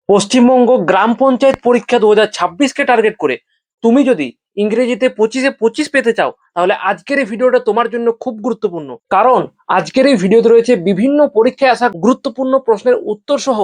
পশ্চিমবঙ্গ গ্রাম পঞ্চায়েত পরীক্ষা 2026কে টার্গেট করে তুমি যদি ইংরেজিতে 25-এ 25 পেতে চাও, তাহলে আজকের এই ভিডিওটা তোমার জন্য খুব গুরুত্বপূর্ণ। কারণ আজকের এই ভিডিওতে রয়েছে বিভিন্ন পরীক্ষায় আসা গুরুত্বপূর্ণ প্রশ্নের উত্তর সহ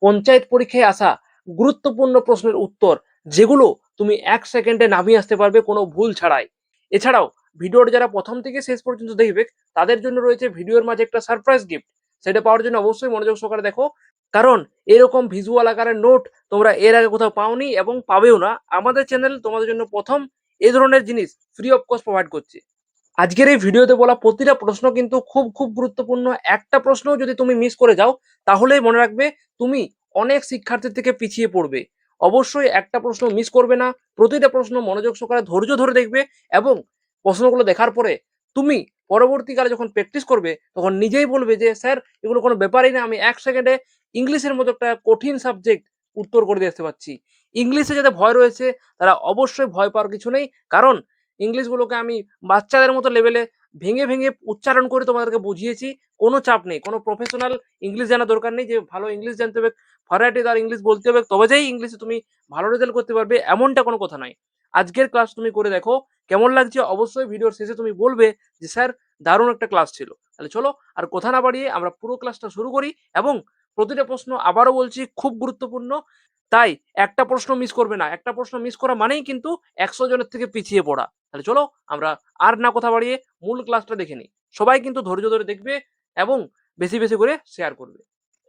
পঞ্চায়েত পরীক্ষায় আসা গুরুত্বপূর্ণ প্রশ্নের উত্তর, যেগুলো তুমি 1 সেকেন্ডে নামিয়ে আসতে পারবে কোনো ভুল ছাড়াই। এছাড়াও ভিডিওটা যারা প্রথম থেকে শেষ পর্যন্ত দেখবে, তাদের জন্য রয়েছে ভিডিওর মাঝে একটা সারপ্রাইজ গিফট। সেটা পাওয়ার জন্য অবশ্যই মনোযোগ সহকারে দেখো, কারণ এরকম ভিজুয়াল আকারের নোট তোমরা এর আগে কোথাও পাওনি এবং পাবেও না। আমাদের চ্যানেল তোমাদের জন্য প্রথম এই ধরনের জিনিস ফ্রি অফ কস্ট প্রোভাইড করছে। আজকের এই ভিডিওতে বলা প্রতিটা প্রশ্ন কিন্তু খুব খুব গুরুত্বপূর্ণ। একটা প্রশ্নও যদি তুমি মিস করে যাও, তাহলেই মনে রাখবে তুমি অনেক শিক্ষার্থীর থেকে পিছিয়ে পড়বে। অবশ্যই একটা প্রশ্ন মিস করবে না, প্রতিটা প্রশ্ন মনোযোগ সহকারে ধৈর্য ধরে দেখবে, এবং প্রশ্নগুলো দেখার পরে তুমি পরবর্তীকালে যখন প্র্যাকটিস করবে, তখন নিজেই বলবে যে স্যার, এগুলো কোনো ব্যাপারই না, আমি 1 সেকেন্ডে ইংলিশের মতো একটা কঠিন সাবজেক্ট উত্তর করে দিয়ে আসতে পারছি। ইংলিশে যাদের ভয় রয়েছে, তারা অবশ্যই ভয় পাওয়ার কিছু নেই। কারণ ইংলিশগুলোকে আমি বাচ্চাদের মতো লেভেলে ভেঙে ভেঙে উচ্চারণ করে তোমাদেরকে বুঝিয়েছি। কোনো চাপ নেই, কোনো প্রফেশনাল ইংলিশ জানার দরকার নেই যে ভালো ইংলিশ জানতে হবে, ভ্যারাইটিদার ইংলিশ বলতে হবে, তবে যেই ইংলিশে তুমি ভালো রেজাল্ট করতে পারবে, এমনটা কোনো কথা নাই। আজকের ক্লাস তুমি করে দেখো, কেমন লাগছে অবশ্যই ভিডিওর শেষে তুমি বলবে যে স্যার, দারুণ একটা ক্লাস ছিল। তাহলে চলো আর কথা না বাড়িয়ে আমরা পুরো ক্লাসটা শুরু করি, এবং প্রতিটা প্রশ্ন আবারও বলছি খুব গুরুত্বপূর্ণ। তাই একটা প্রশ্ন মিস করবে না। একটা প্রশ্ন মিস করা মানেই কিন্তু 100 জনের থেকে পিছিয়ে পড়া। তাহলে চলো আমরা আর না কথা বাড়িয়ে মূল ক্লাসটা দেখে নিই। সবাই কিন্তু ধৈর্য ধরে দেখবে এবং বেশি বেশি করে শেয়ার করবে।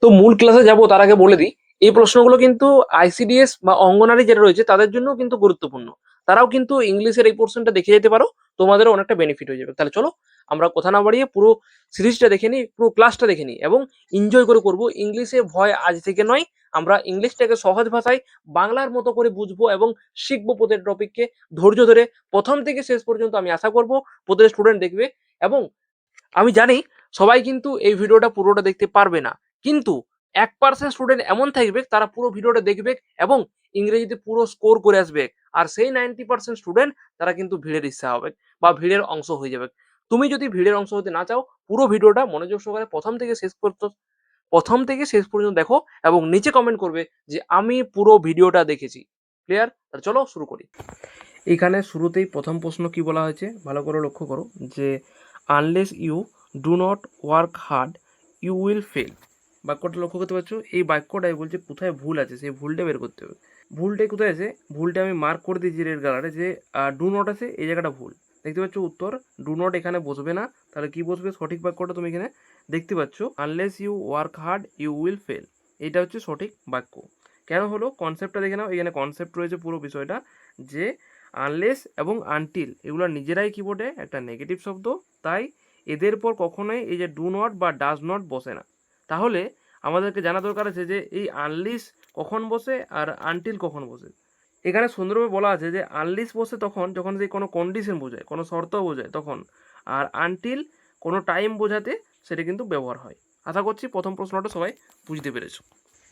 তো মূল ক্লাসে যাব তার আগে বলে দিই, এই প্রশ্নগুলো কিন্তু আইসিডিএস বা অঙ্গনারী যারা রয়েছে তাদের জন্য কিন্তু গুরুত্বপূর্ণ। তারাও কিন্তু ইংলিশের এই পোর্শনটা দেখে যেতে পারো, তোমাদেরও অনেকটা বেনিফিট হয়ে যাবে। তাহলে চলো আমরা কথা না বাড়িয়ে পুরো সিরিজটা দেখে নিই, পুরো ক্লাসটা দেখে নিই, এবং এনজয় করে করবো। ইংলিশে ভয় আজ থেকে নয়, আমরা ইংলিশটাকে সহজ ভাষায় বাংলার মতো করে বুঝবো এবং শিখবো প্রতিটা টপিককে ধৈর্য ধরে প্রথম থেকে শেষ পর্যন্ত। আমি আশা করবো প্রতিটা স্টুডেন্ট দেখবে, এবং আমি জানি সবাই কিন্তু এই ভিডিওটা পুরোটা দেখতে পারবে না, কিন্তু 1% স্টুডেন্ট এমন থাকবে তারা পুরো ভিডিওটা দেখবে এবং ইংরেজিতে পুরো স্কোর করে আসবে। আর সেই 90% স্টুডেন্ট তারা কিন্তু ভিড়ের ইচ্ছা হবে বা ভিড়ের অংশ হয়ে যাবে। তুমি যদি ভিড়ের অংশ হতে না চাও, পুরো ভিডিওটা মনোযোগ সহকারে প্রথম থেকে শেষ পর্যন্ত দেখো, এবং নিচে কমেন্ট করবে যে আমি পুরো ভিডিওটা দেখেছি। ক্লিয়ার? তাহলে চলো শুরু করি। এখানে শুরুতেই প্রথম প্রশ্ন কি বলা হয়েছে ভালো করে লক্ষ্য করো, যে unless you do not work hard you will fail. বাক্যটা লক্ষ্য করতে পারছো? এই বাক্যটাই বলছে কোথায় ভুল আছে, সেই ভুলটা বের করতে হবে। ভুলটাই কোথায় আছে? ভুলটা আমি মার্ক করে দিয়েছি রেড কালারে, যে ডু নট আছে, এই জায়গাটা ভুল। দেখতে পাচ্ছ উত্তর ডু নট এখানে বসবে না, তাহলে কি বসবে? সঠিক বাক্যটা তুমি এখানে দেখতে পাচ্ছ, unless you work hard you will fail. এটা হচ্ছে সঠিক বাক্য। কেন হলো? কনসেপ্টটা দেখে নাও। এখানে কনসেপ্ট রয়েছে পুরো বিষয়টা, যে আনলেস এবং আনটিল এগুলো নিজেরাই কিবোর্ডে একটা নেগেটিভ শব্দ, তাই এদের পর কখনোই এই যে ডু নট বা ডাজ নট বসে না। তাহলে আমাদেরকে জানা দরকার আছে যে এই আনলিস কখন বসে আর আনটিল কখন বসে। এখানে সুন্দরভাবে বলা আছে যে আনলিস বসে তখন যখন যে কোনো কন্ডিশন বোঝায়, কোনো শর্ত বোঝায় তখন, আর আনটিল কোনো টাইম বোঝাতে সেটা কিন্তু ব্যবহার হয়। আশা করছি প্রথম প্রশ্নটা সবাই বুঝতে পেরেছো।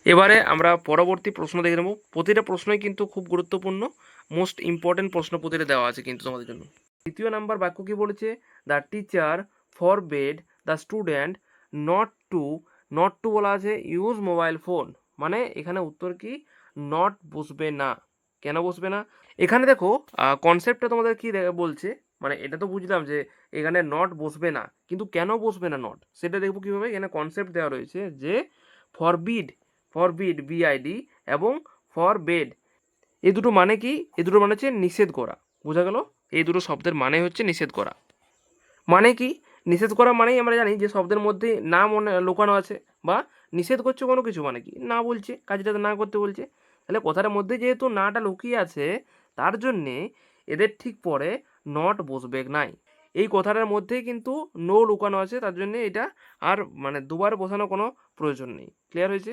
এবারে আমরা পরবর্তী প্রশ্ন দেখে নেব। প্রতিটা প্রশ্নই কিন্তু খুব গুরুত্বপূর্ণ, মোস্ট ইম্পর্টেন্ট প্রশ্ন প্রতিটা দেওয়া আছে কিন্তু তোমাদের জন্য। দ্বিতীয় নাম্বার বাক্য কি বলেছে? The teacher forbade the student not to বলা আছে ইউজ মোবাইল ফোন, মানে এখানে উত্তর কি? নট বসবে না। কেন বসবে না? এখানে দেখো কনসেপ্টটা তোমাদের কি বলছে, মানে এটা তো বুঝলাম যে এখানে নট বসবে না, কিন্তু কেন বসবে না নট, সেটা দেখবো কিভাবে। এখানে কনসেপ্ট দেওয়া রয়েছে যে ফরবিড, বিআইডি, এবং ফরবেড, এই দুটো মানে কি? এই দুটো মানে হচ্ছে নিষেধ করা। বোঝা গেল? এই দুটো শব্দের মানে হচ্ছে নিষেধ করা। মানে কি? নিষেধ করা মানেই আমরা জানি যে শব্দের মধ্যে না মনে লুকানো আছে, বা নিষেধ করছে কোনো কিছু, মানে কি? না বলছে, কাজটাতে না করতে বলছে। তাহলে কথাটার মধ্যে যেহেতু নাটা লুকিয়ে আছে, তার জন্যে এদের ঠিক পরে নট বসবে নাই। এই কথাটার মধ্যেই কিন্তু নো লুকানো আছে, তার জন্য এটা আর মানে দুবার বসানো কোনো প্রয়োজন নেই। ক্লিয়ার হয়েছে?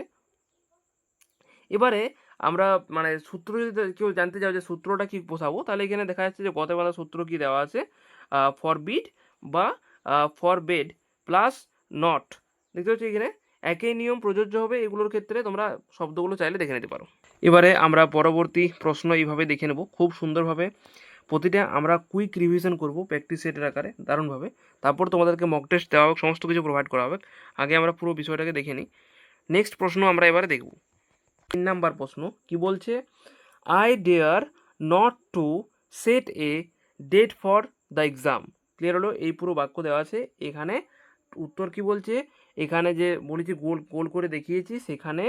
এবারে আমরা মানে সূত্র যদি কেউ জানতে চাও যে সূত্রটা কি বসাবো, তাহলে এখানে দেখা যাচ্ছে যে গতবেলা সূত্র কি দেওয়া আছে, ফরবিড বা ফরবেড প্লাস নট। দেখতে পাচ্ছি এখানে একই নিয়ম প্রযোজ্য হবে এগুলোর ক্ষেত্রে, তোমরা শব্দগুলো চাইলে দেখে নিতে পারো। এবারে আমরা পরবর্তী প্রশ্ন এইভাবে দেখে নেব খুব সুন্দরভাবে। প্রতিটা আমরা কুইক রিভিশন করব প্র্যাকটিস সেটের আকারে দারুণভাবে, তারপর তোমাদেরকে মক টেস্ট দেওয়া হবে, সমস্ত কিছু প্রোভাইড করা হবে। আগে আমরা পুরো বিষয়টাকে দেখে নিই। নেক্সট প্রশ্ন আমরা এবারে দেখব। 3 নাম্বার প্রশ্ন কি বলছে, I dare not to set a date for the exam. Clear হলো? এই পুরো বাক্য দেওয়া আছে, এখানে উত্তর কি বলছে, এখানে যে বলেছি গোল গোল করে দেখিয়েছি সেখানে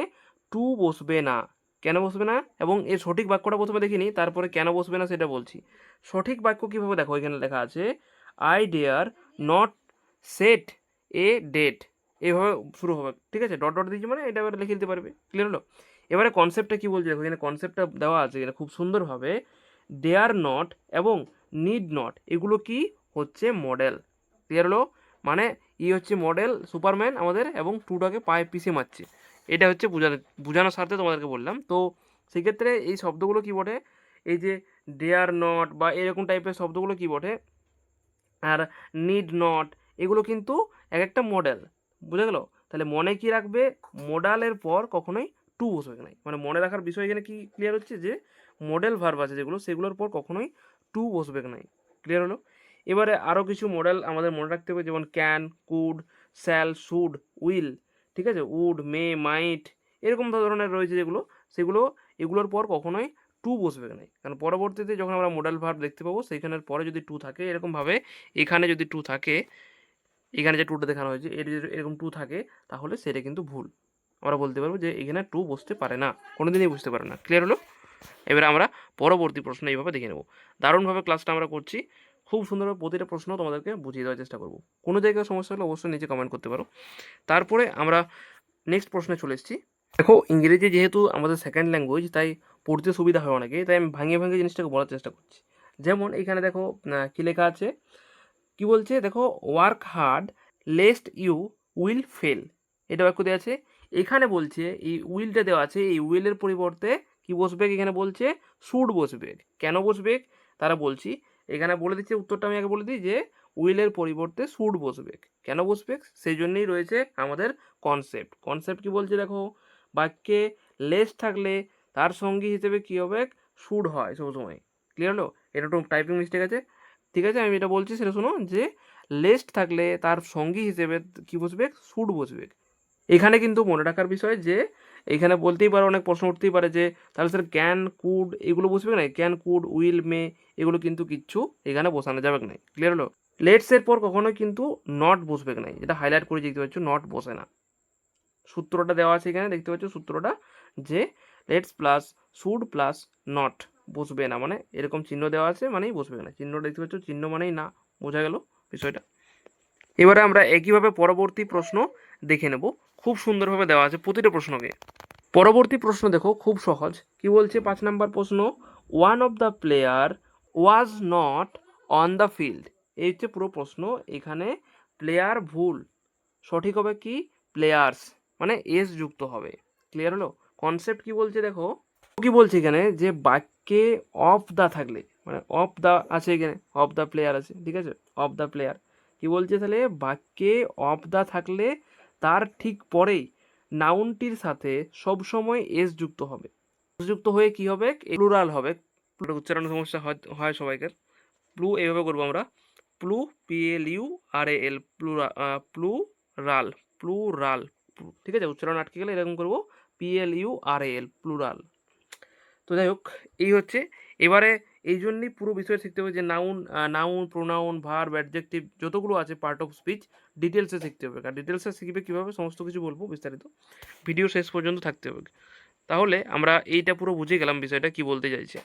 টু বসবে না। কেন বসবে না? এবং এর সঠিক বাক্যটা প্রথমে দেখিনি, তারপরে কেন বসবে না সেটা বলছি। সঠিক বাক্য কীভাবে দেখো, এখানে লেখা আছে I dare not set a date, এভাবে শুরু হবে, ঠিক আছে? ডট ডট দিয়েছি মানে এটা এবার লিখে দিতে পারবে। ক্লিয়ার হলো? এবারে কনসেপ্টটা কী বলছে দেখো, এখানে কনসেপ্টটা দেওয়া আছে এখানে খুব সুন্দরভাবে, ডেয়ার নট এবং নিড নট এগুলো কি হচ্ছে মডেল। ক্লিয়ার হলো? মানে হচ্ছে মডেল সুপারম্যান আমাদের, এবং টুটাকে পায়ে পিষে মারছে, এটা হচ্ছে বোঝানোর স্বার্থে তোমাদেরকে বললাম। তো সেক্ষেত্রে এই শব্দগুলো কী বটে, এই যে ডেয়ার নট বা এরকম টাইপের শব্দগুলো কী বটে, আর নিড নট এগুলো কিন্তু এক একটা মডেল। বুঝা গেল? তাহলে মনে কি রাখবে, মডালের পর কখনোই টু বসবে না। মানে মনে রাখার বিষয় এখানে কি ক্লিয়ার হচ্ছে, যে মডেল ভার্ব আছে যেগুলো, সেগুলোর পর কখনোই টু বসবে না। ক্লিয়ার হলো? এবারে আরও কিছু মডেল আমাদের মনে রাখতে হবে, যেমন can, could, shall, should, will, ঠিক আছে? উড, মে, মাইট, এরকম ধরনের রয়েছে যেগুলো, সেগুলো এগুলোর পর কখনোই টু বসবে না। কারণ পরবর্তীতে যখন আমরা মডেল ভার্ব দেখতে পাবো, সেইখানের পরে যদি টু থাকে, এরকমভাবে এখানে যদি টু থাকে, এখানে যে টুটা দেখানো হয়েছে এর যদি এরকম টু থাকে, তাহলে সেটা কিন্তু ভুল। আমরা বলতে পারবো যে এখানে টু বসতে পারে না, কোনোদিনই বুঝতে পারে না। ক্লিয়ার হলো? এবার আমরা পরবর্তী প্রশ্ন এইভাবে দেখে নেব। দারুণভাবে ক্লাসটা আমরা করছি, খুব সুন্দরভাবে প্রতিটা প্রশ্ন তোমাদেরকে বুঝিয়ে দেওয়ার চেষ্টা করব। কোনো জায়গায় সমস্যা হলে অবশ্যই নিচে কমেন্ট করতে পারো। তারপরে আমরা নেক্সট প্রশ্নে চলে এসেছি। দেখো, ইংরেজি যেহেতু আমাদের সেকেন্ড ল্যাঙ্গুয়েজ, তাই পড়তে সুবিধা হয় অনেকে, তাই আমি ভাঙিয়ে ভাঙিয়ে জিনিসটাকে বলার চেষ্টা করছি। যেমন এখানে দেখো কী লেখা আছে, কি বলছে দেখো, work hard lest you will fail, এটা বাক্য দেওয়া আছে। এখানে বলছে এই উইলটা দেওয়া আছে, এই উইলের পরিবর্তে কি বসবে, এখানে বলছে শুড বসবে। কেন বসবে তারা বলছি, এখানে বলে দিচ্ছে উত্তরটা, আমি আগে বলে দিই যে উইলের পরিবর্তে শুড বসবে। কেন বসবে? সেই জন্যই রয়েছে আমাদের কনসেপ্ট। কনসেপ্ট কি বলছে দেখো, বাক্যে লেস থাকলে তার সঙ্গী হিসেবে কী হবে, শুড হয় সবসময়। ক্লিয়ার হলো? এটা একটু টাইপিং মিস্টেক আছে, ঠিক আছে? আমি এটা বলছি সেটা শোনো, যে লেস্ট থাকলে তার সঙ্গী হিসেবে কি বসবে, শুড বসবে। এখানে কিন্তু মনে রাখার বিষয় যে এখানে বলতেই পারো, অনেক প্রশ্ন উঠতেই পারে যে তাহলে স্যার ক্যান, কুড এগুলো বসবে না, ক্যান, কুড, উইল, মে এগুলো কিন্তু কিচ্ছু এখানে বসানো যাবে না। ক্লিয়ার হলো? লেটসের পর কখনোই কিন্তু নট বসবে না, যেটা হাইলাইট করে দেখতে পাচ্ছ, নট বসে না। সূত্রটা দেওয়া আছে এখানে, দেখতে পাচ্ছ সূত্রটা, যে let's plus should plus not বসবে না, মানে এরকম চিহ্ন দেওয়া আছে মানেই বসবে না। চিহ্নটা দেখতে পাচ্ছ, চিহ্ন মানেই না। বোঝা গেল বিষয়টা? এবারে আমরা একইভাবে পরবর্তী প্রশ্ন দেখে নেব, খুব সুন্দরভাবে দেওয়া আছে প্রতিটা প্রশ্নকে। পরবর্তী প্রশ্ন দেখো, খুব সহজ। কি বলছে 5 নাম্বার প্রশ্ন, one of the player was not on the field. এই হচ্ছে পুরো প্রশ্ন। এখানে প্লেয়ার ভুল, সঠিক হবে কি প্লেয়ার্স, মানে এস যুক্ত হবে। ক্লিয়ার হলো? কনসেপ্ট কি বলছে দেখো, কি বলছে এখানে, যে বাক্যে অফ দ্য থাকলে, মানে অফ দ্য আছে এখানে, অফ দ্য প্লেয়ার আছে, ঠিক আছে? অফ দ্য প্লেয়ার কি বলছে, তাহলে বাক্যে অফ দ্য থাকলে তার ঠিক পরেই নাউনটির সাথে সবসময় এস যুক্ত হবে। যুক্ত হয়ে কি হবে, প্লুরাল হবে। উচ্চারণের সমস্যা হয় সবাইকার। প্লু এইভাবে করবো আমরা, প্লু, PLURAL, প্লুরাল, প্লুরাল, ঠিক আছে? উচ্চারণ আটকে গেলে এরকম করবো, PLURAL, প্লুরাল। তো যাই হোক, এই হচ্ছে। এবারে এই জন্যই পুরো বিষয় শিখতে হবে যে নাউন, প্রোনাউন, ভার্ব, অ্যাডজেক্টিভ যতগুলো আছে পার্ট অফ স্পিচ, ডিটেলসে শিখতে হবে। কারণ ডিটেলসে শিখবে কীভাবে সমস্ত কিছু বলবো বিস্তারিত, ভিডিও শেষ পর্যন্ত থাকতে হবে। তাহলে আমরা এইটা পুরো বুঝে গেলাম বিষয়টা কি বলতে চাইছে।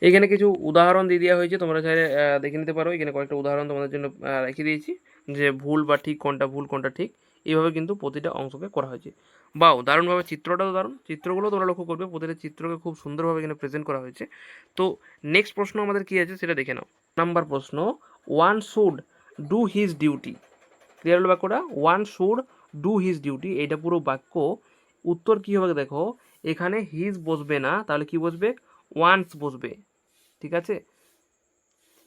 এখানে কিছু উদাহরণ দিয়ে দেওয়া হয়েছে, তোমরা চাইলে দেখে নিতে পারো। এখানে কয়েকটা উদাহরণ তোমাদের জন্য রেখে দিয়েছি, যে ভুল বা ঠিক কোনটা, ভুল কোনটা ঠিক, এইভাবে কিন্তু প্রতিটা অংশকে করা হয়েছে। বাও, দারুণভাবে চিত্রটাও দারুণ, চিত্রগুলো তোমরা লক্ষ্য করবে, প্রতিটা চিত্রকে খুব সুন্দরভাবে এখানে প্রেজেন্ট করা হয়েছে। তো নেক্সট প্রশ্ন আমাদের কী আছে সেটা দেখে নাও। নাম্বার প্রশ্ন, one should do his duty. Clear হলো বাক্যটা? One should do his duty, এইটা পুরো বাক্য। উত্তর কী হবে দেখো, এখানে হিজ বসবে না, তাহলে কি বসবে, ওয়ান্স বসবে। ঠিক আছে?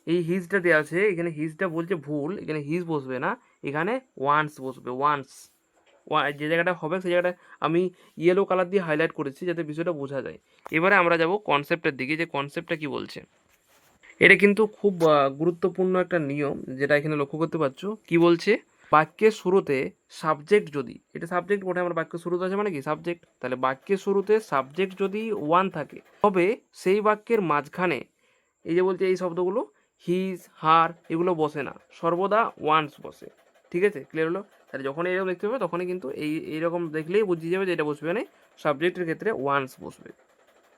এই হিজটা দেওয়া আছে, এখানে হিজটা বলছে ভুল, এখানে হিজ বসবে না, এখানে ওয়ান্স বসবে। ওয়ান্স, যে জায়গাটা হবে সেই জায়গাটা আমি ইয়েলো কালার দিয়ে হাইলাইট করেছি যাতে বিষয়টা বোঝা যায়। এবারে আমরা যাব কনসেপ্টের দিকে, যে কনসেপ্টটা কি বলছে। এটা কিন্তু খুব গুরুত্বপূর্ণ একটা নিয়ম, যেটা এখানে লক্ষ্য করতে পারছো। কি বলছে, বাক্যের শুরুতে সাবজেক্ট যদি, এটা সাবজেক্ট বটে, আমার বাক্যের শুরুতে আছে মানে কি সাবজেক্ট, তাহলে বাক্যের শুরুতে সাবজেক্ট যদি ওয়ান থাকে তবে সেই বাক্যের মাঝখানে এই যে বলছে এই শব্দগুলো হিজ হার এগুলো বসে না, সর্বদা ওয়ান্স বসে। ঠিক আছে, ক্লিয়ার হলো? তাহলে যখন এরকম দেখতে পাবে তখনই কিন্তু এইরকম দেখলেই বুঝিয়ে যাবে যে এটা বসবে, মানে সাবজেক্টের ক্ষেত্রে ওয়ান্স বসবে।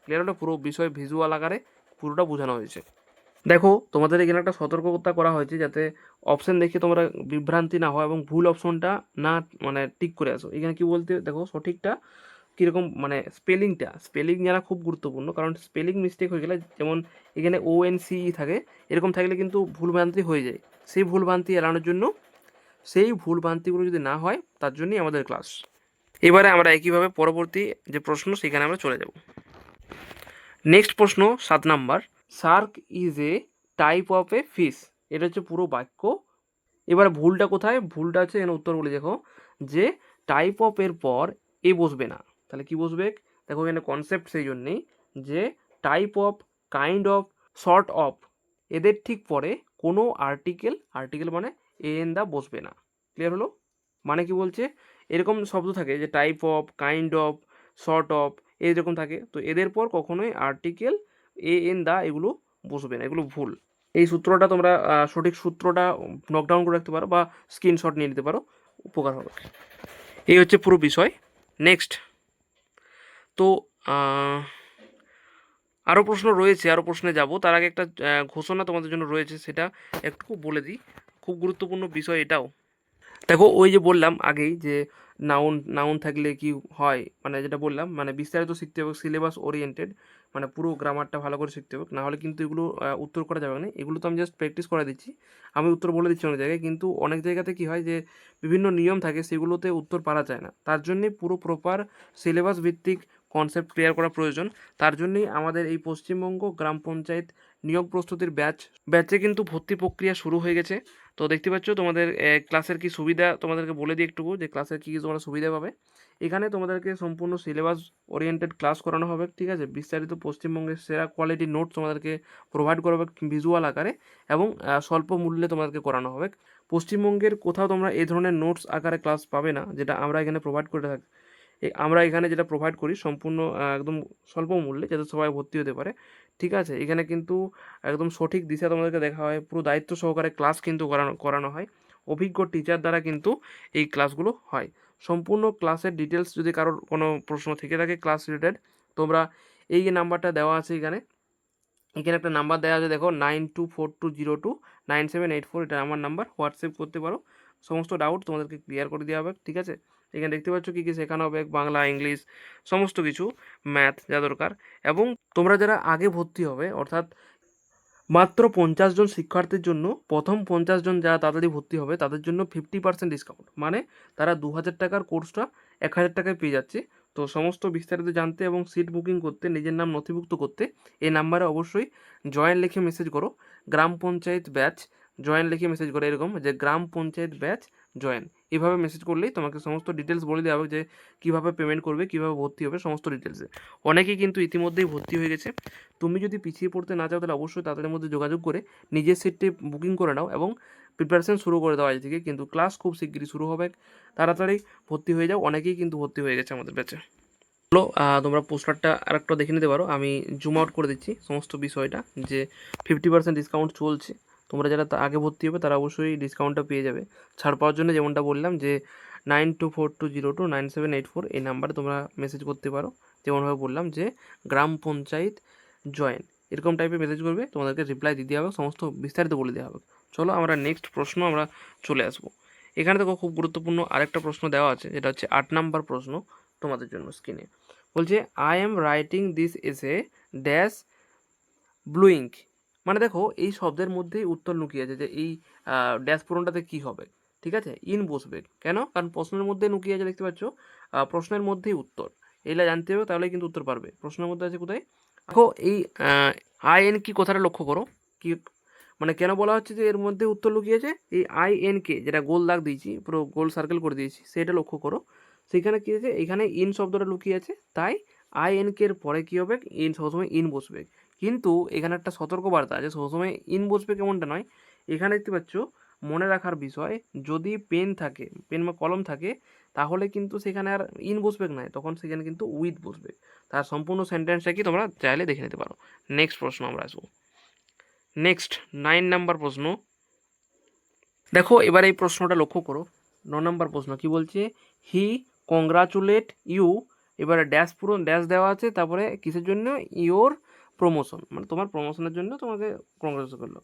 ক্লিয়ার হলো? পুরো বিষয় ভিজুয়াল আকারে পুরোটা বোঝানো হয়েছে। দেখো তোমাদের এখানে একটা সতর্কতা করা হয়েছে যাতে অপশন দেখে তোমরা বিভ্রান্তি না হয় এবং ভুল অপশনটা না মানে টিক করে আসো। এখানে কি বলতে দেখো সঠিকটা কীরকম, মানে স্পেলিং জানা খুব গুরুত্বপূর্ণ, কারণ স্পেলিং মিস্টেক হয়ে গেলে, যেমন এখানে ONCE থাকে, এরকম থাকলে কিন্তু ভুলভ্রান্তি হয়ে যায়। সেই ভুলভ্রান্তি এড়ানোর জন্য, সেই ভুলভ্রান্তিগুলো যদি না হয় তার জন্যই আমাদের ক্লাস। এবারে আমরা একইভাবে পরবর্তী যে প্রশ্ন সেখানে আমরা চলে যাব। নেক্সট প্রশ্ন 7 number, Shark is a type of a fish. এটা হচ্ছে পুরো বাক্য। এবার ভুলটা কোথায়? ভুলটা আছে এখানে উত্তর বলে দেখো যে টাইপ অফ এর পর এ বসবে না, তাহলে কি বসবে? দেখো এখানে কনসেপ্ট সেই জন্যেই যে type of, kind of, sort of, এদের ঠিক পরে কোনো আর্টিকেল মানে এন দা বসবে না। ক্লিয়ার হলো? মানে কি বলছে, এরকম শব্দ থাকে যে type of, kind of, sort of, এরকম থাকে, তো এদের পর কখনোই আর্টিকেল এন দা এগুলো বসবে না, এগুলো ভুল। এই সূত্রটা তোমরা সঠিক সূত্রটা নকডাউন করে রাখতে পারো বা স্ক্রিনশট নিয়ে নিতে পারো, উপকার হবে। এই হচ্ছে পুরো বিষয়। নেক্সট, তো আরও প্রশ্ন রয়েছে, আরও প্রশ্নে যাব, তার আগে একটা ঘোষণা তোমাদের জন্য রয়েছে, সেটা একটু বলে দিই, খুব গুরুত্বপূর্ণ বিষয় এটাও। দেখো ওই যে বললাম আগেই যে নাউন থাকলে কি হয়, মানে যেটা বললাম, মানে বিস্তারিত শিখতে হবে, সিলেবাস ওরিয়েন্টেড, মানে পুরো গ্রামারটা ভালো করে শিখতে হবে, নাহলে কিন্তু এগুলো উত্তর করা যাবে না। এগুলো তো আমি জাস্ট প্র্যাকটিস করে দিচ্ছি, আমি উত্তর বলে দিচ্ছি অনেক জায়গায়, কিন্তু অনেক জায়গাতে কি হয় যে বিভিন্ন নিয়ম থাকে, সেগুলোতে উত্তর পারা যায় না। তার জন্যে পুরো প্রপার সিলেবাস ভিত্তিক কনসেপ্ট ক্লিয়ার করা প্রয়োজন। তার জন্যই আমাদের এই পশ্চিমবঙ্গ গ্রাম পঞ্চায়েত নিয়োগ প্রস্তুতির ব্যাচে কিন্তু ভর্তি প্রক্রিয়া শুরু হয়ে গেছে। তো দেখতে পাচ্ছ তোমাদের ক্লাসের কি সুবিধা, তোমাদেরকে বলে দিই একটু যে ক্লাসের কী কী তোমরা সুবিধা পাবে। এখানে তোমাদেরকে সম্পূর্ণ সিলেবাস ওরিয়েন্টেড ক্লাস করানো হবে, ঠিক আছে? বিস্তারিত পশ্চিমবঙ্গের সেরা কোয়ালিটির নোটস তোমাদেরকে প্রোভাইড করা হবে ভিজুয়াল আকারে, এবং স্বল্প মূল্যে তোমাদেরকে করানো হবে। পশ্চিমবঙ্গের কোথাও তোমরা এই ধরনের নোটস আকারে ক্লাস পাবে না, যেটা আমরা এখানে প্রোভাইড করে থাকি। আমরা এখানে যেটা প্রোভাইড করি সম্পূর্ণ একদম স্বল্প মূল্যে, যাতে সবাই ভর্তি হতে পারে। ঠিক আছে, এখানে কিন্তু একদম সঠিক দিশা তোমাদেরকে দেখা হয়, পুরো দায়িত্ব সহকারে ক্লাস কিন্তু করানো হয়, অভিজ্ঞ টিচার দ্বারা কিন্তু এই ক্লাসগুলো হয়। সম্পূর্ণ ক্লাসের ডিটেলস যদি কারোর কোনো প্রশ্ন থেকে থাকে ক্লাস রিলেটেড, তোমরা এই যে নাম্বারটা দেওয়া আছে এখানে একটা নাম্বার দেওয়া আছে, দেখো 9242029784, এটা আমার নাম্বার, হোয়াটসঅ্যাপ করতে পারো, সমস্ত ডাউট তোমাদেরকে ক্লিয়ার করে দেওয়া হবে। ঠিক আছে, এখানে দেখতে পাচ্ছ কী কী শেখানো হবে, বাংলা, ইংলিশ, সমস্ত কিছু, ম্যাথ যা দরকার। এবং তোমরা যারা আগে ভর্তি হবে, অর্থাৎ মাত্র 50 জন শিক্ষার্থীর জন্য, প্রথম 50 জন যারা তাড়াতাড়ি ভর্তি হবে তাদের জন্য 50% ডিসকাউন্ট, মানে তারা 2000 টাকার কোর্সটা 1000 টাকায় পেয়ে যাচ্ছে। তো সমস্ত বিস্তারিত জানতে এবং সিট বুকিং করতে, নিজের নাম নথিভুক্ত করতে এই নাম্বারে অবশ্যই জয়েন লিখে মেসেজ করো, গ্রাম পঞ্চায়েত ব্যাচ জয়েন লিখে মেসেজ করো, এরকম যে গ্রাম পঞ্চায়েত ব্যাচ জয়েন, এভাবে মেসেজ করলেই তোমাকে সমস্ত ডিটেলস বলে দেওয়া হবে যে কীভাবে পেমেন্ট করবে, কীভাবে ভর্তি হবে, সমস্ত ডিটেলসে। অনেকেই কিন্তু ইতিমধ্যেই ভর্তি হয়ে গেছে। তুমি যদি পিছিয়ে পড়তে না চাও তাহলে অবশ্যই তাদের মধ্যে যোগাযোগ করে নিজের সিটটি বুকিং করে নাও এবং প্রিপারেশন শুরু করে দাও আজ থেকে, কিন্তু ক্লাস খুব শিগগিরই শুরু হবে, তাড়াতাড়ি ভর্তি হয়ে যাও। অনেকেই কিন্তু ভর্তি হয়ে গেছে আমাদের ব্যাচে। চলো তোমরা পোস্টারটা আরেকটা দেখে নিতে পারো, আমি জুম আউট করে দিচ্ছি সমস্ত বিষয়টা, যে 50% ডিসকাউন্ট চলছে। তোমরা যারা আগে ভর্তি হবে তারা অবশ্যই ডিসকাউন্টটা পেয়ে যাবে। ছাড় পাওয়ার জন্য যেমনটা বললাম যে 9242029784 এই নাম্বারে তোমরা মেসেজ করতে পারো, যেমনভাবে বললাম যে গ্রাম পঞ্চায়েত জয়েন, এরকম টাইপের মেসেজ করবে, তোমাদেরকে রিপ্লাই দিতে হবে, সমস্ত বিস্তারিত বলে দেওয়া হবে। চলো আমরা নেক্সট প্রশ্ন আমরা চলে আসবো। এখানে দেখো খুব গুরুত্বপূর্ণ আরেকটা প্রশ্ন দেওয়া আছে, যেটা হচ্ছে 8 নাম্বার প্রশ্ন তোমাদের জন্য স্ক্রিনে। বলছে আই এম রাইটিং দিস এসে ড্যাশ ব্লু ইঙ্ক। মানে দেখো এই শব্দের মধ্যেই উত্তর লুকিয়ে আছে, যে এই ড্যাশ পূরণটাতে কী হবে। ঠিক আছে, ইন বসবে কেন? কারণ প্রশ্নের মধ্যে লুকিয়ে আছে, দেখতে পাচ্ছ, প্রশ্নের মধ্যেই উত্তর, এগুলা জানতে হবে, তাহলেই কিন্তু উত্তর পারবে। প্রশ্নের মধ্যে আছে কোথায়? দেখো এই আই এন কি কথাটা লক্ষ্য করো, কি মানে কেন বলা হচ্ছে যে এর মধ্যে উত্তর লুকিয়েছে, এই আই এন কে যেটা গোল দাগ দিয়েছি, পুরো গোল সার্কেল করে দিয়েছি, সেটা লক্ষ্য করো। সেখানে কী আছে, এখানে ইন শব্দটা লুকিয়ে আছে, তাই আই এন কে এর পরে কী হবে, ইন, সবসময় ইন বসবে। কিন্তু এখানে একটা সতর্কবার্তা আছে, সবসময় ইন বসবে কেমনটা নয়, এখানে দেখতে পাচ্ছ মনে রাখার বিষয়, যদি পেন থাকে, পেন বা কলম থাকে, তাহলে কিন্তু সেখানে আর ইন বসবে না, তখন সেখানে কিন্তু উইথ বসবে। তার সম্পূর্ণ সেন্টেন্সটা কি তোমরা চাইলে দেখে নিতে পারো। নেক্সট প্রশ্ন আমরা আসবো। নেক্সট 9 নাম্বার প্রশ্ন। দেখো এবার এই প্রশ্নটা লক্ষ্য করো। 9 নম্বর প্রশ্ন কি বলছে, হি কংগ্রাচুলেট ইউ, এবারে ড্যাশ পুরো ড্যাশ দেওয়া আছে, তারপরে কিসের জন্য, ইওর প্রমোশন, মানে তোমার প্রমোশনের জন্য তোমাকে কংগ্রাচুলেট করলো,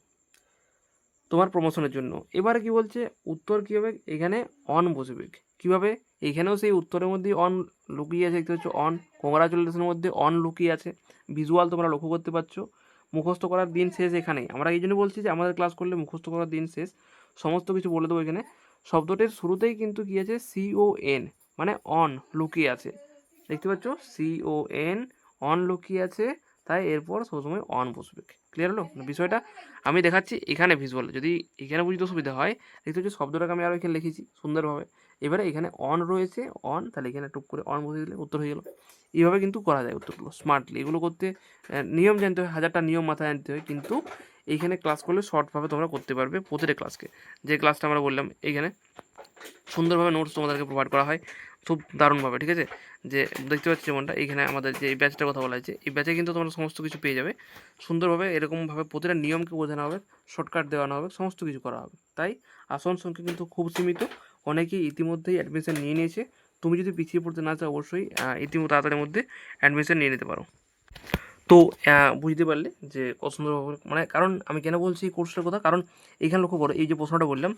তোমার প্রমোশনের জন্য। এবারে কি বলছে, উত্তর কী হবে, এখানে অন বসবে। কীভাবে, এখানেও সেই উত্তরের মধ্যেই অন লুকিয়ে আছে, দেখতে পাচ্ছ অন, কংগ্রাচুলেশনের মধ্যে অন লুকিয়ে আছে, ভিজুয়াল তোমরা লক্ষ্য করতে পারছো। মুখস্থ করার দিন শেষ এখানেই, আমরা এই জন্য বলছি যে আমাদের ক্লাস করলে মুখস্থ করার দিন শেষ, সমস্ত কিছু বলে দেবো এখানে। শব্দটির শুরুতেই কিন্তু কী আছে, CON, মানে অন লুকিয়ে আছে, দেখতে পাচ্ছ CON, অন লুকিয়ে আছে, তাই এরপর সবসময় অন বসবে। ক্লিয়ার হলো বিষয়টা? আমি দেখাচ্ছি এখানে ভিজুয়াল, যদি এখানে বুঝতে অসুবিধা হয়, দেখতে হচ্ছে শব্দটাকে আমি আরও এখানে লিখেছি সুন্দরভাবে। এবারে এখানে অন রয়েছে, অন, তাহলে এখানে টুক করে অন বসে দিলে উত্তর হয়ে গেল। এইভাবে কিন্তু করা যায় উত্তরগুলো স্মার্টলি। এগুলো করতে নিয়ম জানতে হয়, হাজারটা নিয়ম মাথায় আনতে হয়, কিন্তু এইখানে ক্লাস করলে শর্টভাবে তোমরা করতে পারবে প্রতিটা ক্লাসকে। যে ক্লাসটা আমরা বললাম এইখানে সুন্দরভাবে নোটস তোমাদেরকে প্রোভাইড করা হয় খুব দারুণভাবে, ঠিক আছে। যে দেখতে পাচ্ছি যেমনটা এইখানে আমাদের যে এই ব্যাচটার কথা বলা হয়েছে, এই ব্যাচে কিন্তু তোমরা সমস্ত কিছু পেয়ে যাবে সুন্দরভাবে, এরকমভাবে প্রতিটা নিয়মকে বোঝানো হবে, শর্টকাট দেওয়ানো হবে, সমস্ত কিছু করা হবে। তাই আসন সংখ্যা কিন্তু খুব সীমিত, অনেকেই ইতিমধ্যেই অ্যাডমিশন নিয়ে নিয়েছে। তুমি যদি পিছিয়ে পড়তে না চাও, অবশ্যই তাড়াতাড়ির মধ্যে অ্যাডমিশন নিয়ে নিতে পারো। তো বুঝতে পারলে যে কত সুন্দরভাবে, মানে কারণ আমি কেন বলছি এই কোর্সটার কথা, কারণ এখানে লক্ষ্য করো, এই যে প্রশ্নটা বললাম,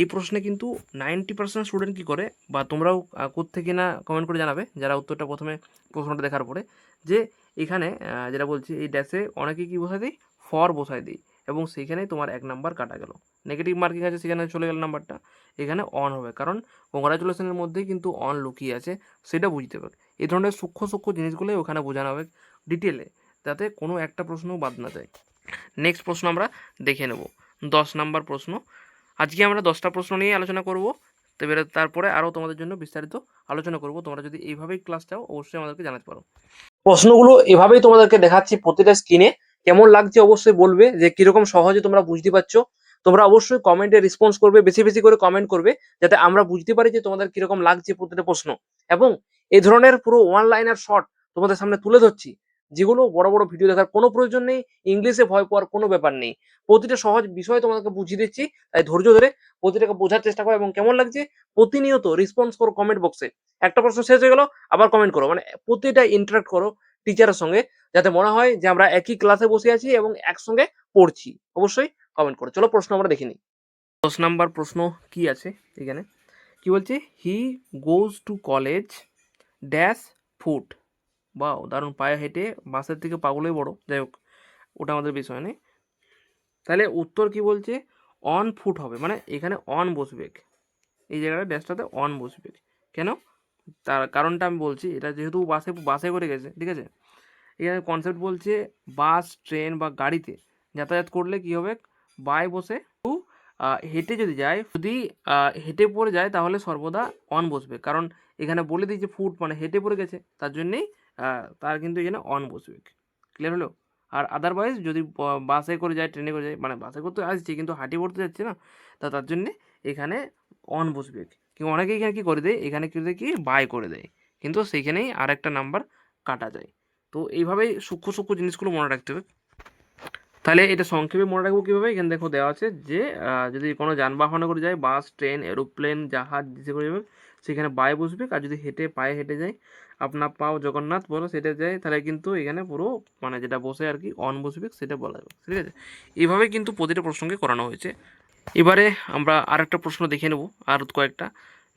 এই প্রশ্নে কিন্তু 90% স্টুডেন্ট কী করে, বা তোমরাও কোত্থেকে না কমেন্ট করে জানাবে যারা উত্তরটা প্রথমে প্রশ্নটা দেখার পরে, যে এখানে যেটা বলছি এই ড্যাশে অনেকে কী বসায় দিই, ফর বসায় দিই, এবং সেইখানেই তোমার 1 নাম্বার কাটা গেল, নেগেটিভ মার্কিং আছে সেখানে চলে গেল নাম্বারটা, এখানে অন হবে, কারণ কংগ্রাচুলেশনের মধ্যেই কিন্তু অন লুকিয়ে আছে, সেটা বুঝতে হবে। এই ধরনের সূক্ষ্ম সূক্ষ্ম জিনিসগুলোই ওখানে বোঝানো হবে ডিটেলে, যাতে কোনো একটা প্রশ্নও বাদ না যায়। নেক্সট প্রশ্ন আমরা দেখে নেব, 10 নাম্বার প্রশ্ন। আজকে আমরা 10টা প্রশ্ন নিয়ে আলোচনা করব, তবে তারপরে আরও তোমাদের জন্য বিস্তারিত আলোচনা করব। তোমরা যদি এইভাবেই ক্লাস চাও, অবশ্যই আমাদেরকে জানাতে পারো। প্রশ্নগুলো এভাবেই তোমাদেরকে দেখাচ্ছি প্রতিটা স্ক্রিনে, কেমন লাগছে অবশ্যই বলবে, যে কিরকম সহজে তোমরা বুঝতে পারছো। তোমরা অবশ্যই কমেন্টে রেসপন্স করবে, বেশি বেশি করে কমেন্ট করবে, যাতে আমরা বুঝতে পারি যে তোমাদের কিরকম লাগছে প্রতিটা প্রশ্ন। এবং এই ধরনের পুরো ওয়ান লাইনার শর্ট তোমাদের সামনে তুলে ধরছি, যেগুলো বড় বড় ভিডিও দেখার কোনো প্রয়োজন নেই, ইংলিশে ভয় পাওয়ার কোনো ব্যাপার নেই, প্রতিটা সহজ বিষয় তোমাদেরকে বুঝিয়ে দিচ্ছি। তাই ধৈর্য ধরে প্রতিটাকে বোঝার চেষ্টা করো, এবং কেমন লাগছে প্রতিনিয়ত রেসপন্স করো কমেন্ট বক্সে। একটা প্রশ্ন শেষ হয়ে গেল, আবার কমেন্ট করো, মানে প্রতিটা ইন্টারাক্ট করো টিচারের সঙ্গে, যাতে মনে হয় যে আমরা একই ক্লাসে বসে আছি এবং একসঙ্গে পড়ছি। অবশ্যই কমেন্ট করো। চলো প্রশ্ন আমরা দেখে নিই। 10 নাম্বার প্রশ্ন কি আছে এখানে, কি বলছে, he goes to college dash foot, wow দারুণ, পায়ে হেঁটে, বাসের থেকে পাগলেই বড়, যাই হোক ওটা আমাদের বিষয় নেই। তাহলে উত্তর কি বলছে, অন ফুট হবে, মানে এখানে অন বসবে, এই জায়গাটা ড্যাশটাতে অন বসবে। কেন, তার কারণটা আমি বলছি। এটা যেহেতু বাসে বাসে করে গেছে, ঠিক আছে, এখানে কনসেপ্ট বলছে বাস, ট্রেন বা গাড়িতে যাতায়াত করলে কি হবে, বাই বসে, হেঁটে যদি যায়, যদি হেঁটে পড়ে যায়, তাহলে সর্বদা অন বসবে, কারণ এখানে বলে দিয়েছে ফুট মানে হেঁটে পড়ে গেছে, তার জন্যেই তার কিন্তু এখানে অন বসবে। ক্লিয়ার হলো? আর আদারওয়াইজ যদি বাসে করে যায়, ট্রেনে করে যায়, মানে বাসে করতে আসছে কিন্তু হাঁটি পড়তে যাচ্ছে না, তার জন্যে এখানে অন বসবে। কিন্তু অনেকে এখানে কী করে দেয়, এখানে কী দেয়, কি বাই করে দেয়, কিন্তু সেইখানেই আর একটা নাম্বার কাটা যায়। তো এইভাবেই সূক্ষ্ম সূক্ষ্ম জিনিসগুলো মনে রাখতে হবে। তাহলে এটা সংক্ষেপে মনে রাখবো কীভাবে, এখানে দেখো দেওয়া আছে যে যদি কোনো যানবাহনে করে যায়, বাস, ট্রেন, এরোপ্লেন, জাহাজ যেসে করে যাবে, সেখানে বাই বসবে। আর যদি হেঁটে পায়ে হেঁটে যায়, আপনার পাও জগন্নাথ বলো সেটা যায়, তাহলে কিন্তু এখানে পুরো মানে যেটা বসে আর কি অন বসবে, সেটা বলা যাবে। ঠিক আছে, এইভাবে কিন্তু প্রতিটা প্রশ্নকে করানো হয়েছে। এবারে আমরা আরেকটা প্রশ্ন দেখে নেব, আর কয়েকটা,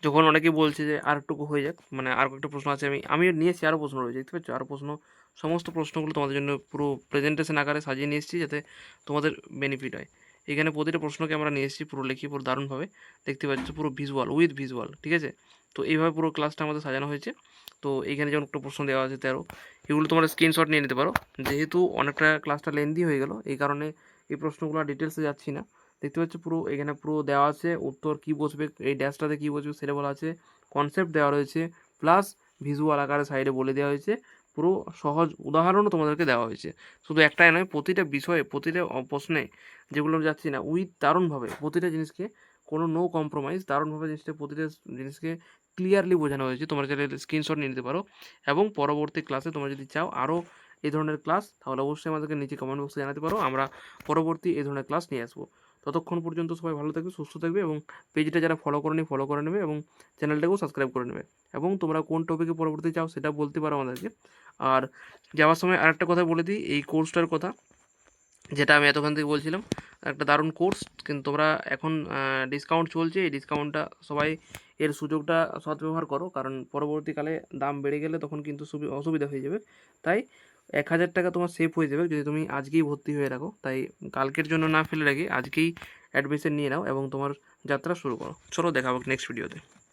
যখন অনেকে বলছে যে আর একটুকু হয়ে যাক, মানে আর কয়েকটা প্রশ্ন আছে, আমি নিয়েছি, আরও প্রশ্ন রয়েছে, দেখতে পাচ্ছ আরও প্রশ্ন, সমস্ত প্রশ্নগুলো তোমাদের জন্য পুরো প্রেজেন্টেশন আকারে সাজিয়ে নিয়ে এসেছি, যাতে তোমাদের বেনিফিট হয়। এখানে প্রতিটা প্রশ্নকে আমরা নিয়ে এসেছি পুরো লিখি, পুরো দারুণভাবে, দেখতে পাচ্ছ পুরো ভিজুয়াল, উইথ ভিজুয়াল, ঠিক আছে। তো এইভাবে পুরো ক্লাসটা আমাদের সাজানো হয়েছে। তো এইখানে যেমন একটা প্রশ্ন দেওয়া আছে 13, এগুলো তোমরা স্ক্রিনশট নিয়ে নিতে পারো। যেহেতু অনেকটা ক্লাসটা লেন্দি হয়ে গেল, এই কারণে এই প্রশ্নগুলো ডিটেলসে যাচ্ছি না। দেখতে পাচ্ছ পুরো এখানে পুরো দেওয়া আছে, উত্তর কী বসবে, এই ড্যাশটাতে কী বসবে সেটা বলা আছে, কনসেপ্ট দেওয়া রয়েছে, প্লাস ভিজুয়াল আকারে সাইডে বলে দেওয়া হয়েছে, পুরো সহজ উদাহরণও তোমাদেরকে দেওয়া হয়েছে। শুধু একটাই নয়, প্রতিটা বিষয়ে, প্রতিটা প্রশ্নে যেগুলো যাচ্ছি না, উইথ দারুণভাবে প্রতিটা জিনিসকে কোনো নো কম্প্রোমাইজ, দারুণভাবে জিনিসটা প্রতিটা জিনিসকে ক্লিয়ারলি বোঝানো হয়েছে। তোমরা চাইলে স্ক্রিনশট নিয়ে নিতে পারো, এবং পরবর্তী ক্লাসে তোমরা যদি চাও আরও এই ধরনের ক্লাস, তাহলে অবশ্যই আমাদেরকে নিচে কমেন্ট বক্সে জানাতে পারো, আমরা পরবর্তী এই ধরনের ক্লাস নিয়ে আসবো। ততক্ষণ পর্যন্ত সবাই ভালো থাকবে, সুস্থ থাকবে, এবং পেজটা যারা ফলো করেনি ফলো করে নেবে, এবং চ্যানেলটাকেও সাবস্ক্রাইব করে নেবে, এবং তোমরা কোন টপিকে পরবর্তী চাও সেটা বলতে পারো আমাদেরকে। আর যাওয়ার সময় আরেকটা কথা বলে দিই, এই কোর্সটার কথা যেটা আমি এতক্ষণ থেকে বলছিলাম, একটা দারুণ কোর্স, কিন্তু তোমরা এখন ডিসকাউন্ট চলছে, এই ডিসকাউন্টটা সবাই এর সুযোগটা সদ্ব্যবহার করো, কারণ পরবর্তীকালে দাম বেড়ে গেলে তখন কিন্তু অসুবিধা হয়ে যাবে। তাই 1,000 টাকা তোমার সেভ হয়ে যাবে যদি তুমি আজকেই ভর্তি হয়ে রাখো। তাই কালকের জন্য না ফেলে রাখি, আজকেই অ্যাডমিশন নিয়ে নাও এবং তোমার যাত্রা শুরু করো। চলো, দেখা হোক নেক্সট ভিডিওতে।